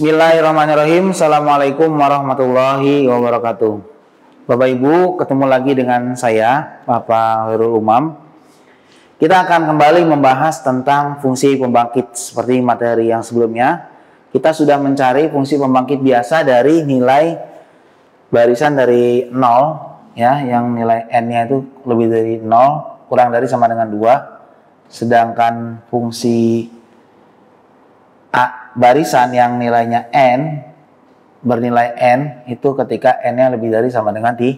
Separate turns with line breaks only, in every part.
Bismillahirrahmanirrahim. Assalamualaikum warahmatullahi wabarakatuh. Bapak Ibu, ketemu lagi dengan saya, Bapak Khairul Umam. Kita akan kembali membahas tentang fungsi pembangkit. Seperti materi yang sebelumnya, kita sudah mencari fungsi pembangkit biasa dari nilai barisan dari 0, ya, yang nilai n-nya itu lebih dari 0, kurang dari sama dengan 2. Sedangkan fungsi barisan yang nilainya n, bernilai n, itu ketika n-nya lebih dari sama dengan 3.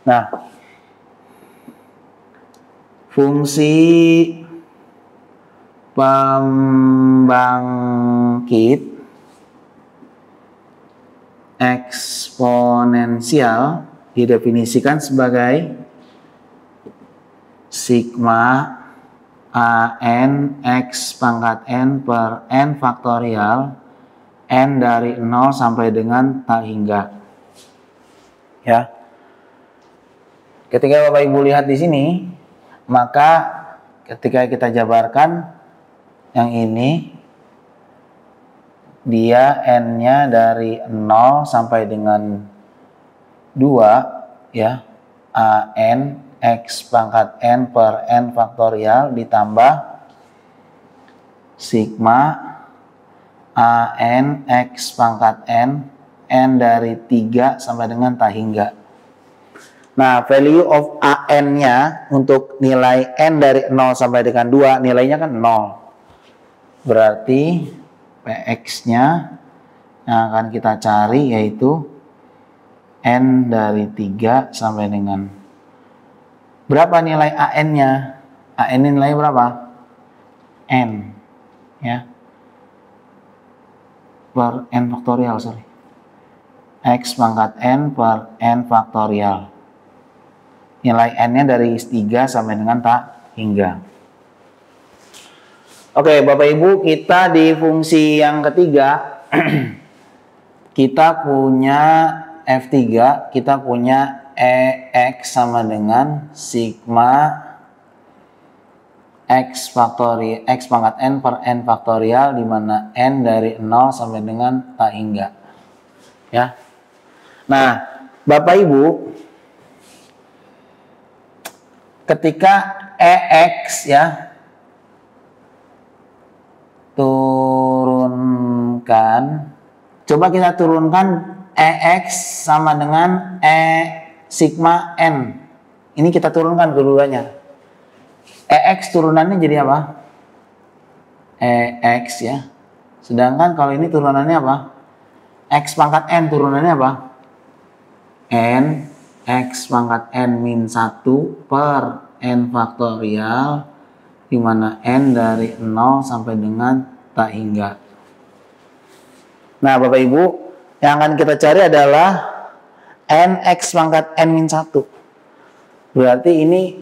Nah, fungsi pembangkit eksponensial didefinisikan sebagai sigma an x pangkat n per n faktorial n dari 0 sampai dengan tak hingga. Ya. Ketika Bapak Ibu lihat di sini, maka ketika kita jabarkan yang ini, dia n-nya dari 0 sampai dengan 2, ya, an x pangkat n per n faktorial ditambah sigma an x pangkat n dari 3 sampai dengan tak hingga. Nah, value of an-nya untuk nilai n dari 0 sampai dengan 2, nilainya kan 0. Berarti px-nya yang akan kita cari yaitu n dari 3 sampai dengan berapa nilai an-nya? An ini nilai berapa? N, ya, per n faktorial, sorry. X pangkat n per n faktorial. Nilai n-nya dari 3 sampai dengan tak hingga. Oke, Bapak Ibu, kita di fungsi yang ketiga, kita punya F3, kita punya Ex sama dengan sigma X faktorial X pangkat n per n faktorial, di mana n dari 0 sampai dengan tak hingga. Ya. Nah, Bapak Ibu, ketika Ex, ya, turunkan, coba kita turunkan Ex sama dengan sigma n. Ini kita turunkan keduanya. Ex turunannya jadi apa? Ex, ya. Sedangkan kalau ini turunannya apa? X pangkat n turunannya apa? N x pangkat n min 1 per n faktorial, di mana n dari 0 sampai dengan tak hingga. Nah, Bapak Ibu, yang akan kita cari adalah n x pangkat n min 1. Berarti ini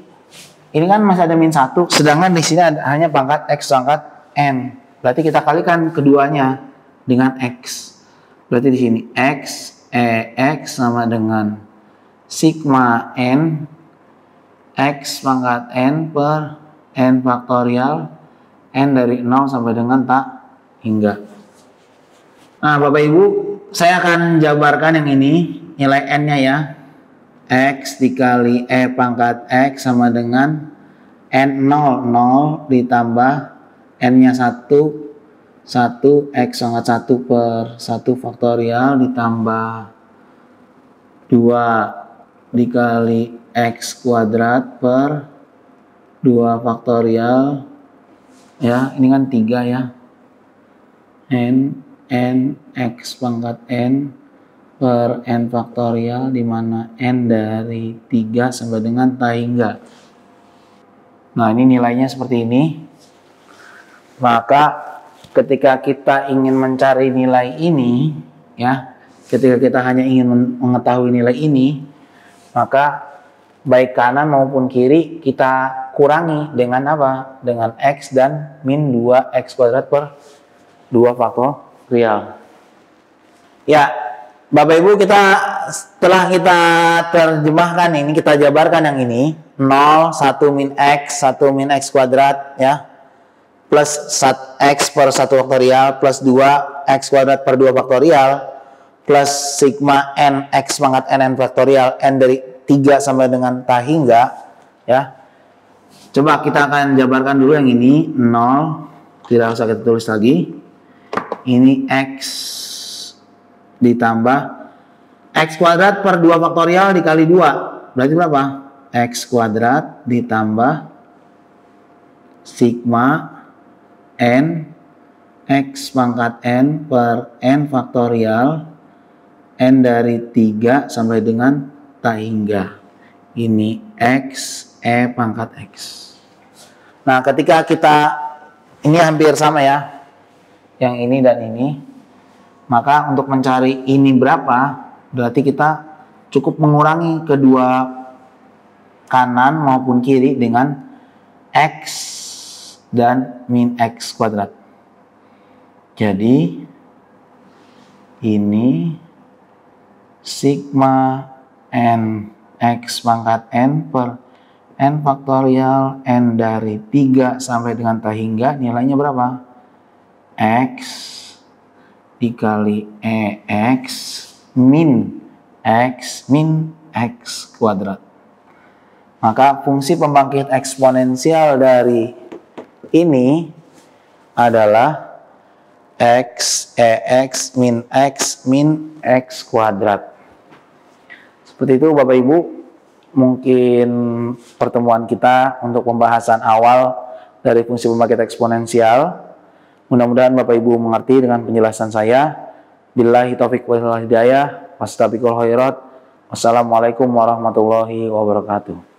kan masih ada min 1, sedangkan di sini ada hanya pangkat x pangkat n. Berarti kita kalikan keduanya dengan x. Berarti di sini x sama dengan sigma n x pangkat n per n faktorial n dari 0 sampai dengan tak hingga. Nah, Bapak Ibu, saya akan jabarkan yang ini. Nilai n-nya, ya, x dikali pangkat x sama dengan n0 0 ditambah n-nya 1 x pangkat 1 per 1 faktorial ditambah 2 dikali x kuadrat per 2 faktorial, ya, ini kan 3, ya, n x pangkat n per n faktorial, di mana n dari 3 sampai dengan tak hingga. Nah, ini nilainya seperti ini. Maka ketika kita ingin mencari nilai ini, ya, ketika kita hanya ingin mengetahui nilai ini, maka baik kanan maupun kiri kita kurangi dengan apa? Dengan x dan min 2x kuadrat per 2 faktorial. Ya, Bapak Ibu, setelah kita terjemahkan ini, kita jabarkan yang ini, 0, 1 min x, 1 min x kuadrat, ya. plus x per 1 faktorial plus 2x kuadrat per 2 faktorial plus sigma n x pangkat n faktorial n dari 3 sampai dengan tak hingga, ya. Coba kita akan jabarkan dulu yang ini 0, tidak usah kita tulis lagi. Ini x ditambah x kuadrat per 2 faktorial dikali 2 berarti berapa? X kuadrat ditambah sigma n x pangkat n per n faktorial n dari 3 sampai dengan tak hingga. Ini x e pangkat x. Nah, ketika kita ini hampir sama ya, yang ini dan ini, maka untuk mencari ini berapa, berarti kita cukup mengurangi kedua kanan maupun kiri dengan x dan min x kuadrat. Jadi ini sigma n x pangkat n per n faktorial n dari 3 sampai dengan tak hingga, nilainya berapa? X dikali EX min X kuadrat. Maka fungsi pembangkit eksponensial dari ini adalah X EX min X kuadrat. Seperti itu Bapak Ibu, mungkin pertemuan kita untuk pembahasan awal dari fungsi pembangkit eksponensial. Mudah-mudahan Bapak Ibu mengerti dengan penjelasan saya. Billahi taufiq wal hidayah. Wassalamualaikum warahmatullahi wabarakatuh.